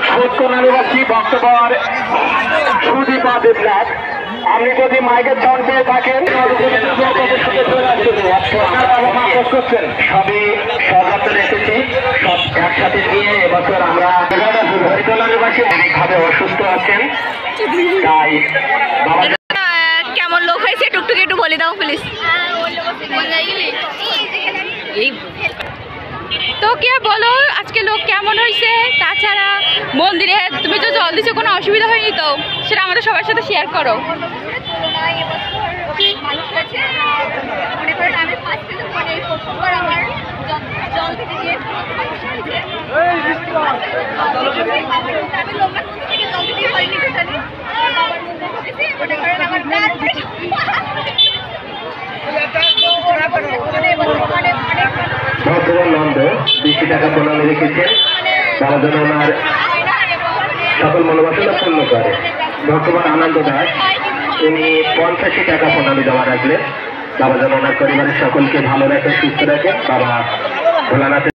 সুদকোনানিবাসী বক্তব্য সুদীপা দেবনাথ। আপনি যদি মাইকের সাউন্ড পেয়ে থাকেন করছেন, সবই সযত্নে এসেছি, সব একসাথে নিয়ে এবছর আমরা সুদকোনানিবাসী অনেকভাবে অসুস্থ আছেন, তাই বাবা কেমন লোক হয়েছে টুকটুকি একটু বলে দাও প্লিজ। তো কে বলো আজকে লোক কেমন হয়েছে, তাছাড়া মন্দিরে তুমি তো জল দিচ্ছ, কোনো অসুবিধা হয়নি তো সেটা আমাদের সবার সাথে শেয়ার করো। ভদ্রনন্দ ২০ টাকা প্রণামী রেখেছেন, তারা যেন ওনার সকল মনোবাসনা পূর্ণ করে। বর্তমান আনন্দ দাস উনি ৮৫ টাকা প্রণামী জমা রাখলেন, বাবা যেন ওনার পরিবারের সকলকে ভালো রাখেন, সুস্থ রাখেন। বাবা ভোলানাথ